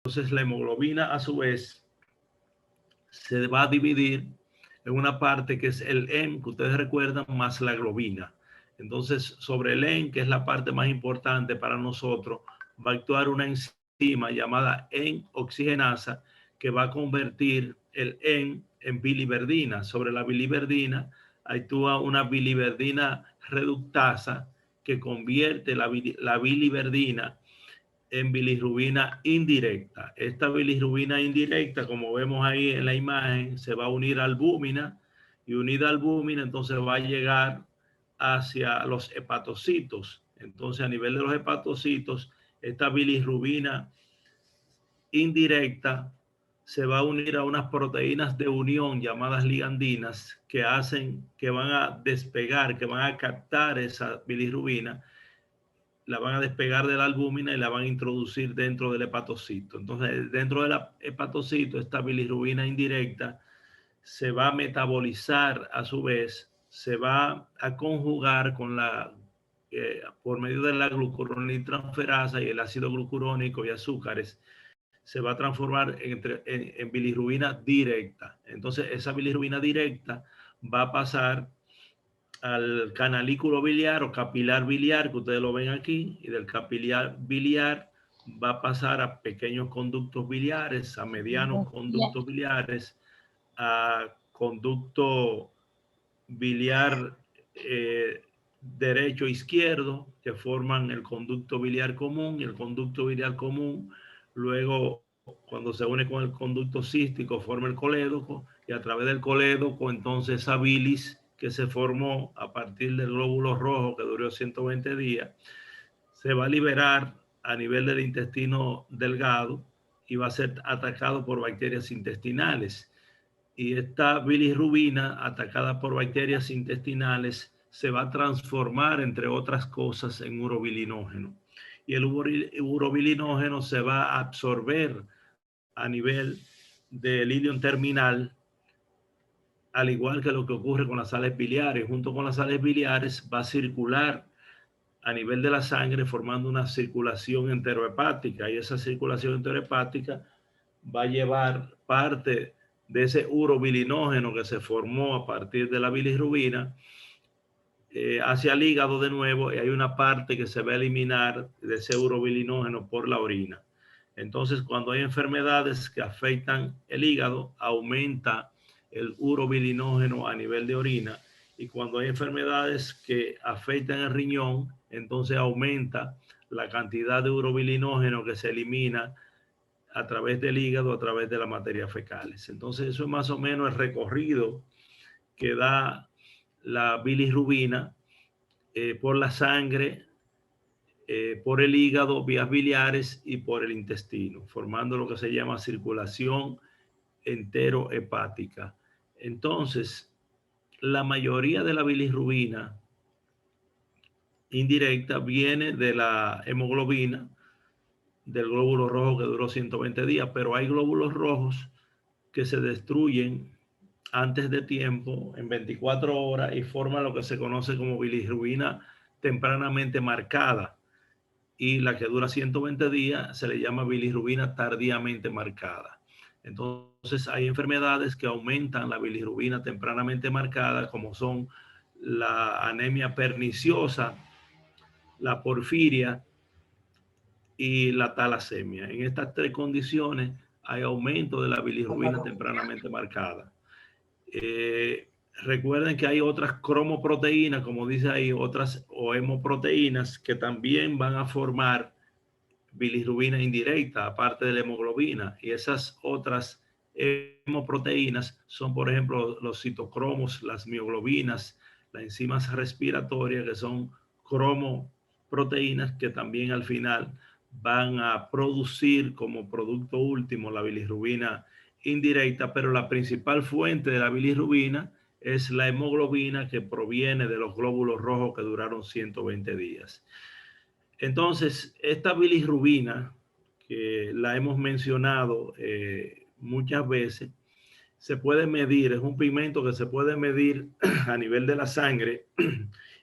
Entonces la hemoglobina a su vez se va a dividir en una parte que es el heme, que ustedes recuerdan, más la globina. Entonces, sobre el heme, que es la parte más importante para nosotros, va a actuar una enzima llamada heme-oxigenasa que va a convertir el heme en biliverdina. Sobre la biliverdina actúa una biliverdina reductasa que convierte la biliverdina en bilirrubina indirecta. Esta bilirrubina indirecta, como vemos ahí en la imagen, se va a unir a albúmina y unida a albúmina, entonces va a llegar hacia los hepatocitos. Entonces, a nivel de los hepatocitos, esta bilirrubina indirecta se va a unir a unas proteínas de unión llamadas ligandinas que hacen, que van a despegar, que van a captar esa bilirrubina, la van a despegar de la albúmina y la van a introducir dentro del hepatocito. Entonces, dentro del hepatocito, esta bilirrubina indirecta se va a metabolizar a su vez, se va a conjugar con por medio de la glucuroniltransferasa y el ácido glucurónico y azúcares, se va a transformar en bilirrubina directa. Entonces, esa bilirrubina directa va a pasar al canalículo biliar o capilar biliar, que ustedes lo ven aquí, y del capilar biliar va a pasar a pequeños conductos biliares, a medianos conductos biliares, a conducto biliar derecho e izquierdo, que forman el conducto biliar común, y el conducto biliar común luego, cuando se une con el conducto cístico, forma el colédoco, y a través del colédoco entonces esa bilis que se formó a partir del glóbulo rojo que duró 120 días se va a liberar a nivel del intestino delgado y va a ser atacado por bacterias intestinales. Y esta bilirrubina atacada por bacterias intestinales se va a transformar, entre otras cosas, en urobilinógeno. Y el urobilinógeno se va a absorber a nivel del ilion terminal, al igual que lo que ocurre con las sales biliares. Junto con las sales biliares va a circular a nivel de la sangre formando una circulación enterohepática, y esa circulación enterohepática va a llevar parte de ese urobilinógeno que se formó a partir de la bilirrubina hacia el hígado de nuevo, y hay una parte que se va a eliminar de ese urobilinógeno por la orina. Entonces, cuando hay enfermedades que afectan el hígado, aumenta el urobilinógeno a nivel de orina, y cuando hay enfermedades que afectan el riñón, entonces aumenta la cantidad de urobilinógeno que se elimina a través del hígado, a través de las materias fecales. Entonces, eso es más o menos el recorrido que da la bilirrubina por la sangre, por el hígado, vías biliares y por el intestino, formando lo que se llama circulación enterohepática. Entonces, la mayoría de la bilirrubina indirecta viene de la hemoglobina, del glóbulo rojo que duró 120 días, pero hay glóbulos rojos que se destruyen antes de tiempo, en 24 horas, y forman lo que se conoce como bilirrubina tempranamente marcada. Y la que dura 120 días se le llama bilirrubina tardíamente marcada. Entonces, hay enfermedades que aumentan la bilirrubina tempranamente marcada, como son la anemia perniciosa, la porfiria y la talasemia. En estas tres condiciones hay aumento de la bilirrubina tempranamente marcada. Recuerden que hay otras cromoproteínas, como dice ahí, otras o hemoproteínas que también van a formar bilirrubina indirecta, aparte de la hemoglobina. Y esas otras hemoproteínas son, por ejemplo, los citocromos, las mioglobinas, las enzimas respiratorias, que son cromoproteínas que también al final van a producir como producto último la bilirrubina indirecta, pero la principal fuente de la bilirrubina es la hemoglobina, que proviene de los glóbulos rojos que duraron 120 días. Entonces, esta bilirrubina, que la hemos mencionado muchas veces, se puede medir, es un pigmento que se puede medir a nivel de la sangre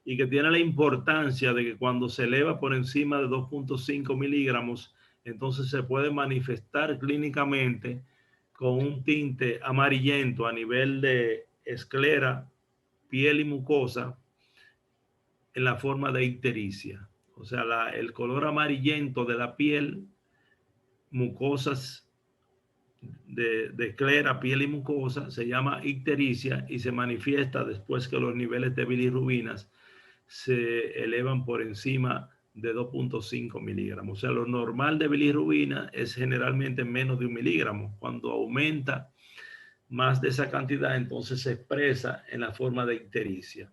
y que tiene la importancia de que cuando se eleva por encima de 2.5 miligramos entonces se puede manifestar clínicamente con un tinte amarillento a nivel de esclera, piel y mucosa en la forma de ictericia. O sea, el color amarillento de la piel, mucosas de esclera, piel y mucosa, se llama ictericia y se manifiesta después que los niveles de bilirrubinas se elevan por encima de 2.5 miligramos. O sea, lo normal de bilirrubina es generalmente menos de 1 miligramo. Cuando aumenta más de esa cantidad, entonces se expresa en la forma de ictericia.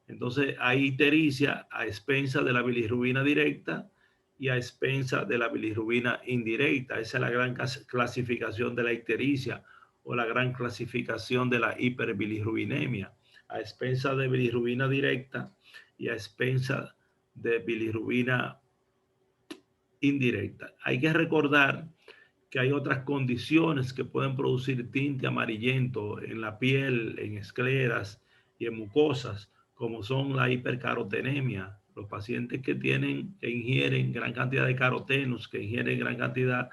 Entonces hay ictericia a expensa de la bilirrubina directa y a expensa de la bilirrubina indirecta. Esa es la gran clasificación de la ictericia o la gran clasificación de la hiperbilirrubinemia, a expensa de bilirrubina directa y a expensa de bilirrubina indirecta. Hay que recordar que hay otras condiciones que pueden producir tinte amarillento en la piel, en escleras y en mucosas, como son la hipercarotenemia. Los pacientes que ingieren gran cantidad de carotenos, que ingieren gran cantidad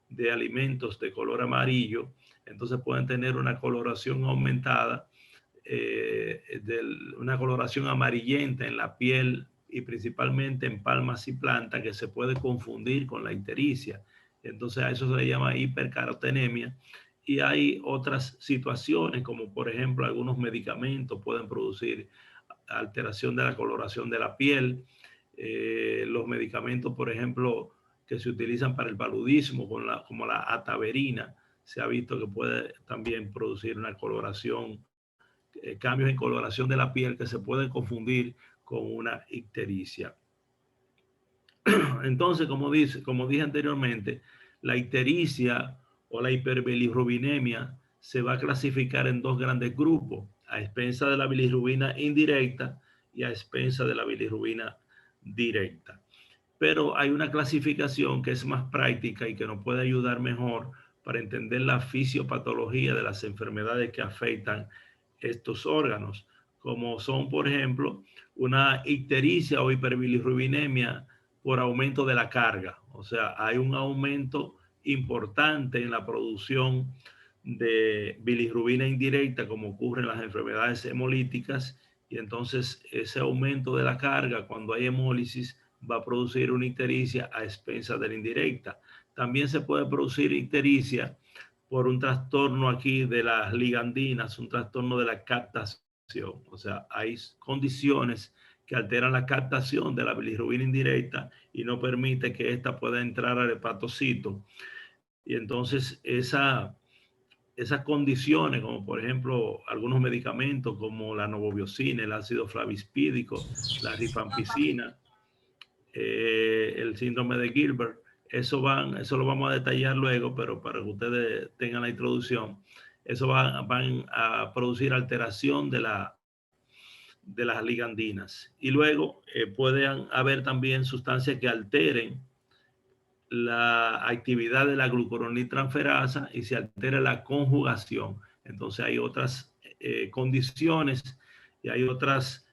de alimentos de color amarillo, entonces pueden tener una coloración aumentada, una coloración amarillenta en la piel y principalmente en palmas y plantas, que se puede confundir con la ictericia. Entonces a eso se le llama hipercarotenemia. Y hay otras situaciones, como por ejemplo algunos medicamentos pueden producir alteración de la coloración de la piel. Los medicamentos, por ejemplo, que se utilizan para el paludismo, como la ataverina, se ha visto que puede también producir una coloración, cambios en coloración de la piel que se pueden confundir con una ictericia. Entonces, como dije anteriormente, la ictericia o la hiperbilirrubinemia se va a clasificar en dos grandes grupos, a expensa de la bilirrubina indirecta y a expensa de la bilirrubina directa. Pero hay una clasificación que es más práctica y que nos puede ayudar mejor para entender la fisiopatología de las enfermedades que afectan estos órganos, como son, por ejemplo, una ictericia o hiperbilirrubinemia por aumento de la carga. O sea, hay un aumento importante en la producción de bilirrubina indirecta, como ocurre en las enfermedades hemolíticas, y entonces ese aumento de la carga cuando hay hemólisis va a producir una ictericia a expensas de la indirecta. También se puede producir ictericia por un trastorno aquí de las ligandinas, un trastorno de la captación. O sea, hay condiciones que alteran la captación de la bilirrubina indirecta y no permite que ésta pueda entrar al hepatocito. Y entonces esas condiciones, como por ejemplo algunos medicamentos como la novobiosina, el ácido flavispídico, la rifampicina, el síndrome de Gilbert, eso lo vamos a detallar luego, pero para que ustedes tengan la introducción, eso van a producir alteración de las ligandinas. Y luego pueden haber también sustancias que alteren la actividad de la glucuroniltransferasa y se altera la conjugación. Entonces hay otras condiciones y hay otras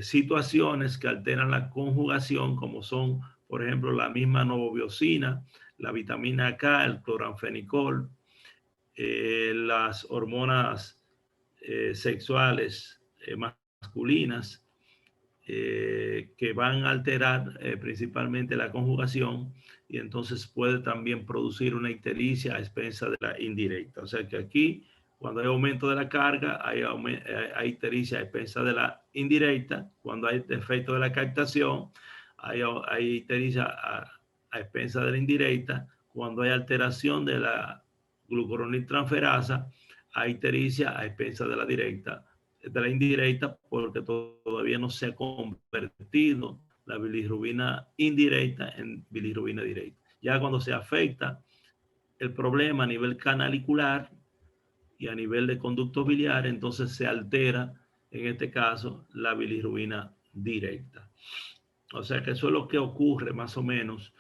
situaciones que alteran la conjugación, como son, por ejemplo, la misma novobiosina, la vitamina K, el cloranfenicol, las hormonas sexuales masculinas, que van a alterar principalmente la conjugación, y entonces puede también producir una ictericia a expensa de la indirecta. O sea que aquí, cuando hay aumento de la carga, hay ictericia a expensa de la indirecta. Cuando hay defecto de la captación, hay ictericia a expensa de la indirecta. Cuando hay alteración de la glucuroniltransferasa, hay ictericia a expensa de la directa, de la indirecta, porque todavía no se ha convertido la bilirrubina indirecta en bilirrubina directa. Ya cuando se afecta el problema a nivel canalicular y a nivel de conducto biliar, entonces se altera, en este caso, la bilirrubina directa. O sea que eso es lo que ocurre más o menos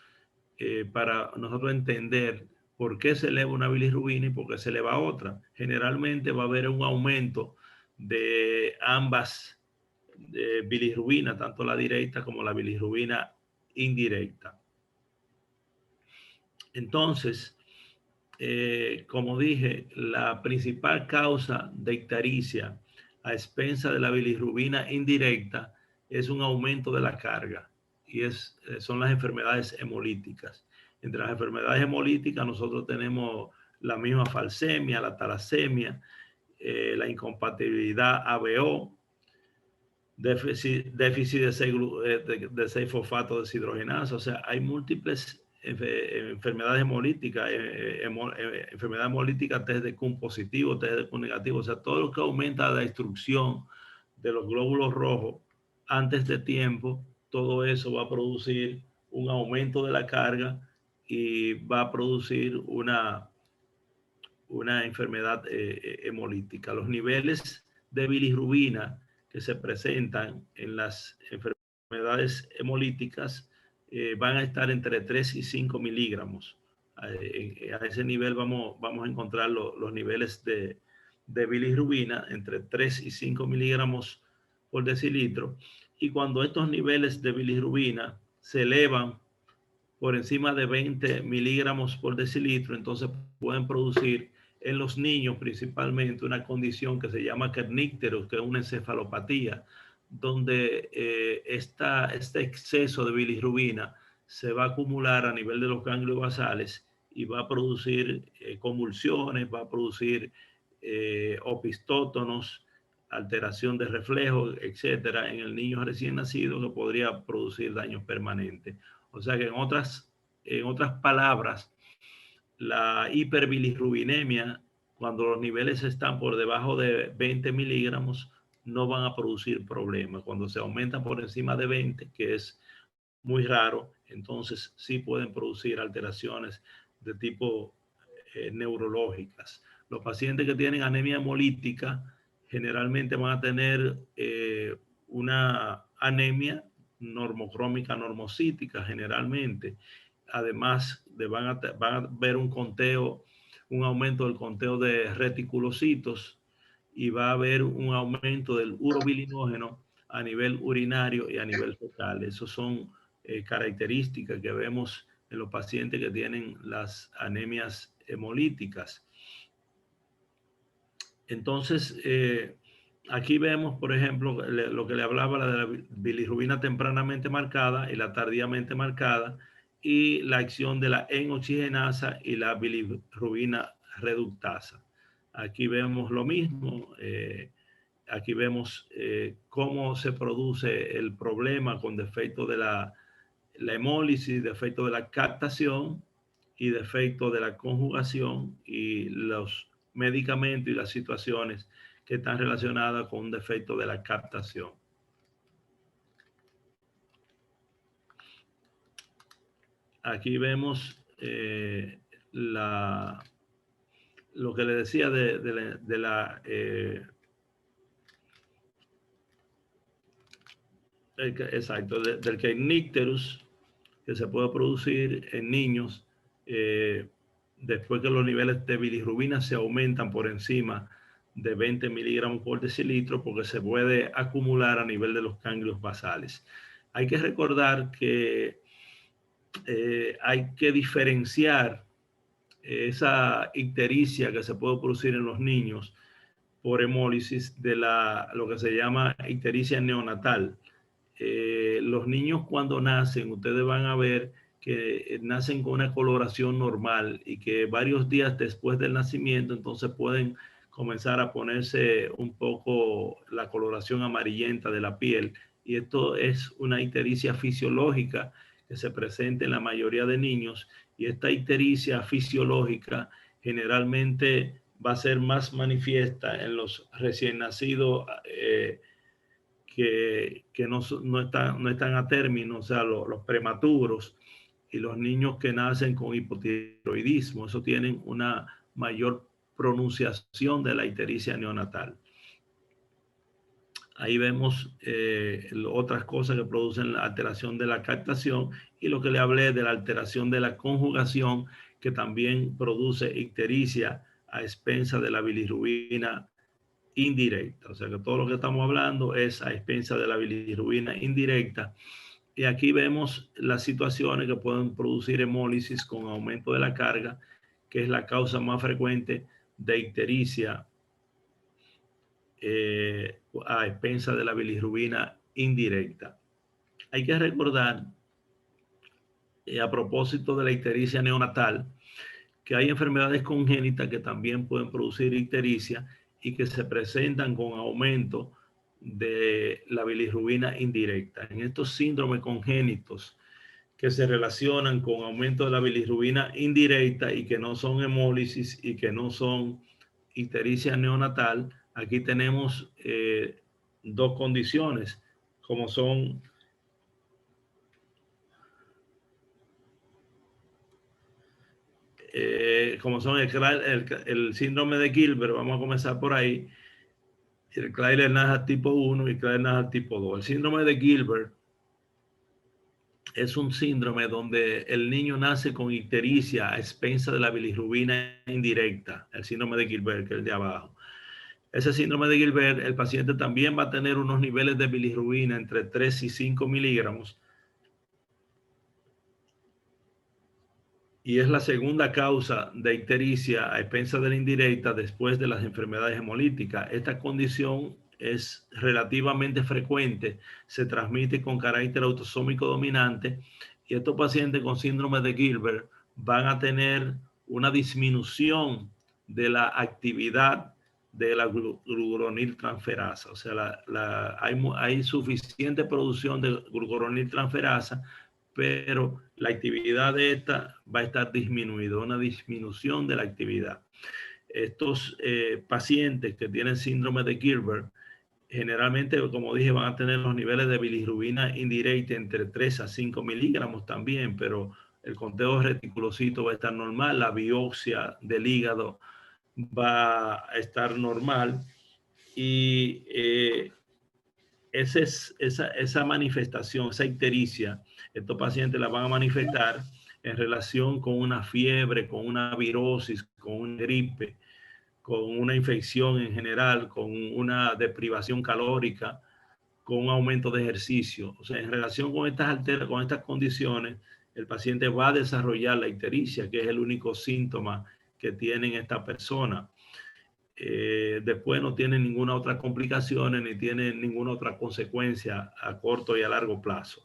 para nosotros entender por qué se eleva una bilirrubina y por qué se eleva otra. Generalmente va a haber un aumento de ambas bilirrubina, tanto la directa como la bilirrubina indirecta. Entonces, como dije, la principal causa de ictericia a expensa de la bilirrubina indirecta es un aumento de la carga y son las enfermedades hemolíticas. Entre las enfermedades hemolíticas nosotros tenemos la misma falsemia, la talasemia, la incompatibilidad ABO, déficit de 6-fosfato deshidrogenasa. O sea, hay múltiples enfermedades hemolíticas, enfermedad hemolítica test de Kuhn positivo, test de Kuhn negativo. O sea, todo lo que aumenta la destrucción de los glóbulos rojos antes de tiempo, todo eso va a producir un aumento de la carga y va a producir una enfermedad hemolítica. Los niveles de bilirrubina que se presentan en las enfermedades hemolíticas van a estar entre 3 y 5 miligramos. A ese nivel vamos a encontrar los niveles de bilirrubina entre 3 y 5 miligramos por decilitro. Y cuando estos niveles de bilirrubina se elevan por encima de 20 miligramos por decilitro, entonces pueden producir en los niños principalmente una condición que se llama kernícteros, que es una encefalopatía, donde este exceso de bilirrubina se va a acumular a nivel de los ganglios basales y va a producir convulsiones, va a producir opistótonos, alteración de reflejos, etcétera, en el niño recién nacido, que podría producir daños permanentes. O sea que en otras palabras, la hiperbilirrubinemia, cuando los niveles están por debajo de 20 miligramos, no van a producir problemas. Cuando se aumenta por encima de 20, que es muy raro, entonces sí pueden producir alteraciones de tipo neurológicas. Los pacientes que tienen anemia hemolítica generalmente van a tener una anemia normocrómica normocítica generalmente. Además, van a ver un aumento del conteo de reticulocitos y va a haber un aumento del urobilinógeno a nivel urinario y a nivel fecal. Esas son características que vemos en los pacientes que tienen las anemias hemolíticas. Entonces, aquí vemos, por ejemplo, lo que le hablaba de la bilirrubina tempranamente marcada y la tardíamente marcada, y la acción de la N-oxigenasa y la bilirrubina reductasa. Aquí vemos lo mismo. Aquí vemos cómo se produce el problema con defecto de la hemólisis, defecto de la captación y defecto de la conjugación, y los medicamentos y las situaciones que están relacionadas con un defecto de la captación. Aquí vemos lo que le decía del kernícterus, que se puede producir en niños después que los niveles de bilirrubina se aumentan por encima de 20 miligramos por decilitro, porque se puede acumular a nivel de los ganglios basales. Hay que recordar que hay que diferenciar esa ictericia que se puede producir en los niños por hemólisis de lo que se llama ictericia neonatal. Los niños cuando nacen, ustedes van a ver que nacen con una coloración normal y que varios días después del nacimiento entonces pueden comenzar a ponerse un poco la coloración amarillenta de la piel, y esto es una ictericia fisiológica que se presenta en la mayoría de niños, y esta ictericia fisiológica generalmente va a ser más manifiesta en los recién nacidos que no están a término, o sea, los prematuros, y los niños que nacen con hipotiroidismo. Eso tienen una mayor pronunciación de la ictericia neonatal. Ahí vemos otras cosas que producen la alteración de la captación, y lo que le hablé de la alteración de la conjugación, que también produce ictericia a expensa de la bilirrubina indirecta. O sea que todo lo que estamos hablando es a expensa de la bilirrubina indirecta, Y aquí vemos las situaciones que pueden producir hemólisis con aumento de la carga, que es la causa más frecuente de ictericia a expensas de la bilirrubina indirecta. Hay que recordar, a propósito de la ictericia neonatal, que hay enfermedades congénitas que también pueden producir ictericia y que se presentan con aumento de la bilirrubina indirecta. En estos síndromes congénitos que se relacionan con aumento de la bilirrubina indirecta y que no son hemólisis y que no son ictericia neonatal, aquí tenemos dos condiciones, como son el síndrome de Gilbert. Vamos a comenzar por ahí. El Crigler-Najjar tipo 1 y Crigler-Najjar tipo 2. El síndrome de Gilbert es un síndrome donde el niño nace con ictericia a expensas de la bilirrubina indirecta, el síndrome de Gilbert, que es el de abajo. Ese síndrome de Gilbert, el paciente también va a tener unos niveles de bilirrubina entre 3 y 5 miligramos, y es la segunda causa de ictericia a expensas de la indirecta después de las enfermedades hemolíticas. Esta condición es relativamente frecuente, se transmite con carácter autosómico dominante, y estos pacientes con síndrome de Gilbert van a tener una disminución de la actividad de la glucuroniltransferasa. O sea, hay suficiente producción de glucuroniltransferasa, pero la actividad de esta va a estar disminuida, una disminución de la actividad. Estos pacientes que tienen síndrome de Gilbert, generalmente, como dije, van a tener los niveles de bilirrubina indirecta entre 3 a 5 miligramos también, pero el conteo de reticulocitos va a estar normal, la biopsia del hígado va a estar normal, y esa manifestación, esa ictericia, estos pacientes la van a manifestar en relación con una fiebre, con una virosis, con una gripe, con una infección en general, con una deprivación calórica, con un aumento de ejercicio. O sea, en relación con con estas condiciones, el paciente va a desarrollar la ictericia, que es el único síntoma que tienen esta persona. Después no tiene ninguna otra complicación ni tiene ninguna otra consecuencia a corto y a largo plazo.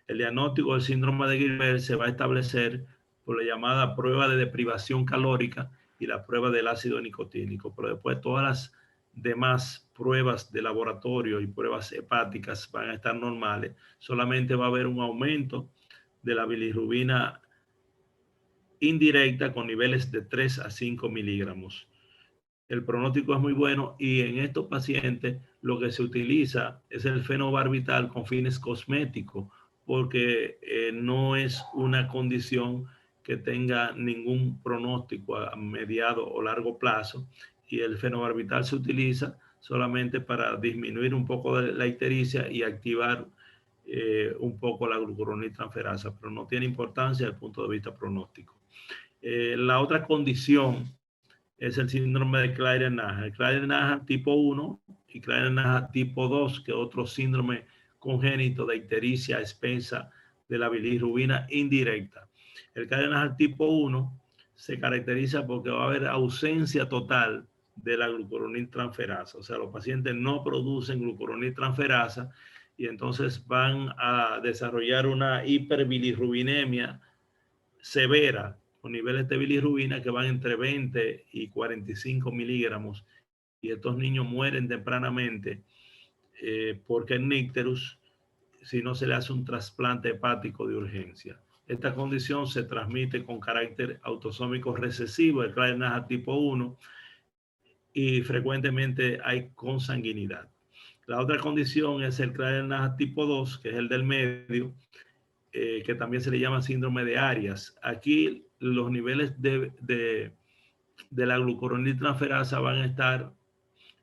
El diagnóstico del síndrome de Gilbert se va a establecer por la llamada prueba de deprivación calórica y la prueba del ácido nicotínico, pero después todas las demás pruebas de laboratorio y pruebas hepáticas van a estar normales. Solamente va a haber un aumento de la bilirrubina indirecta con niveles de 3 a 5 miligramos. El pronóstico es muy bueno, y en estos pacientes lo que se utiliza es el fenobarbital con fines cosméticos, porque no es una condición que tenga ningún pronóstico a mediado o largo plazo, y el fenobarbital se utiliza solamente para disminuir un poco de la ictericia y activar un poco la glucuroniltransferasa, pero no tiene importancia desde el punto de vista pronóstico. La otra condición es el síndrome de Crigler-Najjar. El Crigler-Najjar tipo 1 y Crigler-Najjar tipo 2, que es otro síndrome congénito de ictericia expensa de la bilirrubina indirecta. El Crigler-Najjar tipo 1 se caracteriza porque va a haber ausencia total de la glucuroniltransferasa. O sea, los pacientes no producen glucuroniltransferasa, y entonces van a desarrollar una hiperbilirrubinemia severa con niveles de bilirrubina que van entre 20 y 45 miligramos, y estos niños mueren tempranamente porque el nicterus, si no se le hace un trasplante hepático de urgencia. Esta condición se transmite con carácter autosómico recesivo, el Crigler-Najjar tipo 1, y frecuentemente hay consanguinidad. La otra condición es el Crigler-Najjar tipo 2, que es el del medio, que también se le llama síndrome de Arias. Aquí los niveles de la glucuroniltransferasa van a estar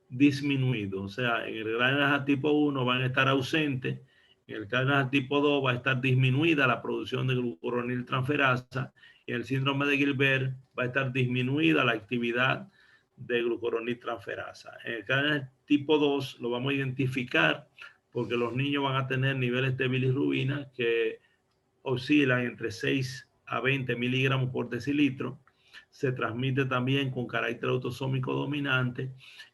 disminuidos. O sea, en el Crigler-Najjar tipo 1 van a estar ausentes, en el Crigler-Najjar tipo 2 va a estar disminuida la producción de glucuroniltransferasa, y en el síndrome de Gilbert va a estar disminuida la actividad de glucuroniltransferasa. En el Crigler-Najjar tipo 2 lo vamos a identificar porque los niños van a tener niveles de bilirrubina que oscilan entre 6 a 20 miligramos por decilitro. Se transmite también con carácter autosómico dominante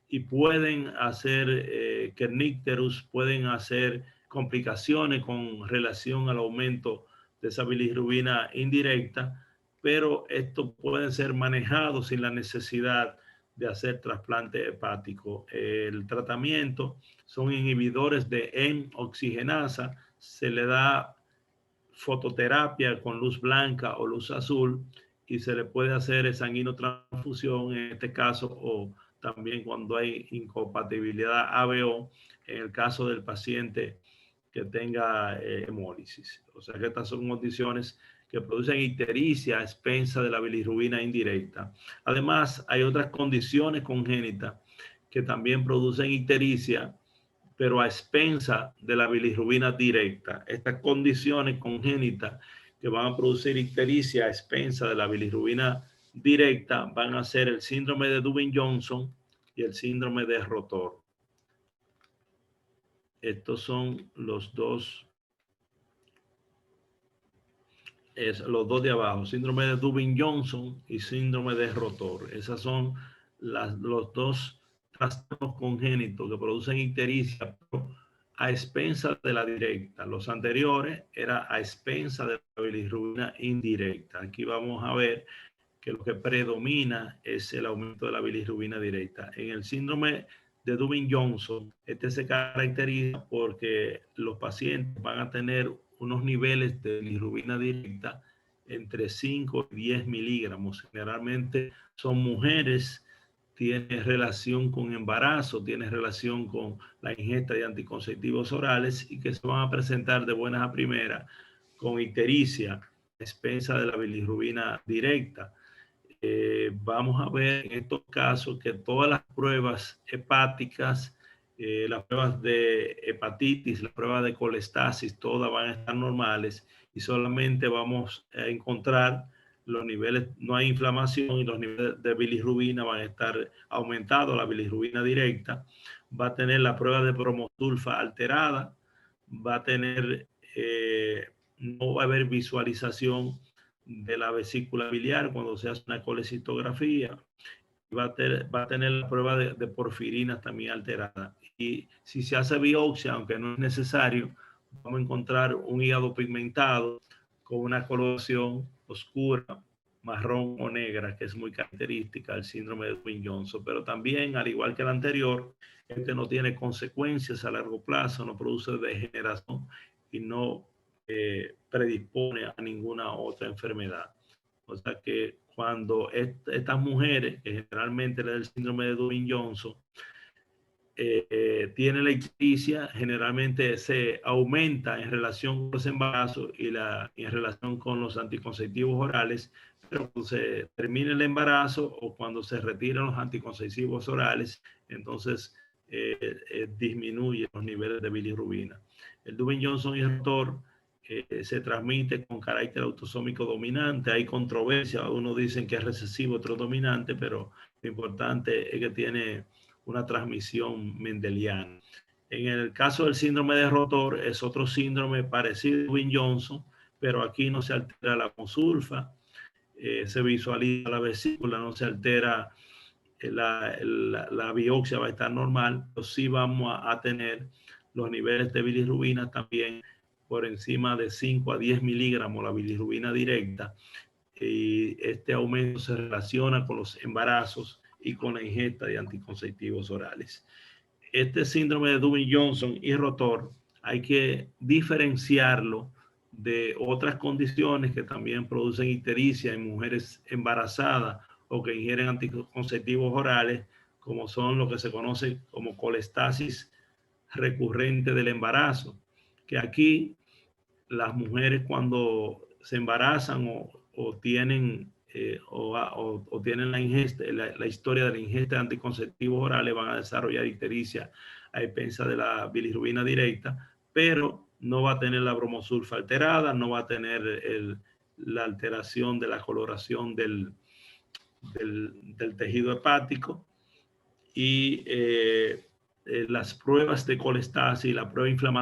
y pueden hacer kernicterus, pueden hacer complicaciones con relación al aumento de esa bilirrubina indirecta, pero estos pueden ser manejados sin la necesidad de hacer trasplante hepático. El tratamiento son inhibidores de N-oxigenasa, se le da fototerapia con luz blanca o luz azul y se le puede hacer sanguinotransfusión en este caso, o también cuando hay incompatibilidad ABO en el caso del paciente que tenga hemólisis. O sea que estas son condiciones que producen ictericia a expensa de la bilirrubina indirecta. Además, hay otras condiciones congénitas que también producen ictericia, pero a expensa de la bilirrubina directa. Estas condiciones congénitas que van a producir ictericia a expensa de la bilirrubina directa van a ser el síndrome de Dubin-Johnson y el síndrome de Rotor. Estos son los dos de abajo, síndrome de Dubin-Johnson y síndrome de Rotor. Esas son los dos trastornos congénitos que producen ictericia a expensa de la directa. Los anteriores era a expensa de la bilirrubina indirecta. Aquí vamos a ver que lo que predomina es el aumento de la bilirrubina directa. En el síndrome de Dubin-Johnson, este se caracteriza porque los pacientes van a tener unos niveles de bilirrubina directa entre 5 y 10 miligramos. Generalmente son mujeres, tiene relación con embarazo, tiene relación con la ingesta de anticonceptivos orales y que se van a presentar de buenas a primeras con ictericia a expensa de la bilirrubina directa. Vamos a ver en estos casos que todas las pruebas hepáticas, las pruebas de hepatitis, las pruebas de colestasis, todas van a estar normales y solamente vamos a encontrar los niveles, no hay inflamación y los niveles de bilirrubina van a estar aumentados, la bilirrubina directa, va a tener la prueba de bromosulfa alterada, va a tener, no va a haber visualización de la vesícula biliar cuando se hace una colecistografía, va a tener la prueba de porfirinas también alterada. Y si se hace biopsia, aunque no es necesario, vamos a encontrar un hígado pigmentado con una coloración oscura, marrón o negra, que es muy característica del síndrome de Dubin-Johnson. Pero también, al igual que el anterior, este no tiene consecuencias a largo plazo, no produce degeneración y no predispone a ninguna otra enfermedad. O sea que cuando estas mujeres, que generalmente le da el síndrome de Dubin-Johnson, tiene la ictericia, generalmente se aumenta en relación con los embarazos y en relación con los anticonceptivos orales, pero cuando se termina el embarazo o cuando se retiran los anticonceptivos orales, entonces disminuye los niveles de bilirrubina. El Dubin-Johnson y el Rotor se transmite con carácter autosómico dominante. Hay controversia, unos dicen que es recesivo, otro dominante, pero lo importante es que tiene una transmisión mendeliana. En el caso del síndrome de Rotor es otro síndrome parecido a Dubin-Johnson, pero aquí no se altera la consulfa, se visualiza la vesícula, no se altera, la biopsia va a estar normal, pero sí vamos a tener los niveles de bilirrubina también por encima de 5 a 10 miligramos, la bilirrubina directa, y este aumento se relaciona con los embarazos y con la ingesta de anticonceptivos orales. Este síndrome de Dubin-Johnson y Rotor hay que diferenciarlo de otras condiciones que también producen ictericia en mujeres embarazadas o que ingieren anticonceptivos orales, como son lo que se conoce como colestasis recurrente del embarazo, que aquí las mujeres cuando se embarazan o tienen o tienen la ingesta, la historia de la ingesta de anticonceptivos orales, van a desarrollar ictericia a expensa de la bilirrubina directa, pero no va a tener la bromosulfa alterada, no va a tener la alteración de la coloración del tejido hepático y las pruebas de colestasis, la prueba inflamatoria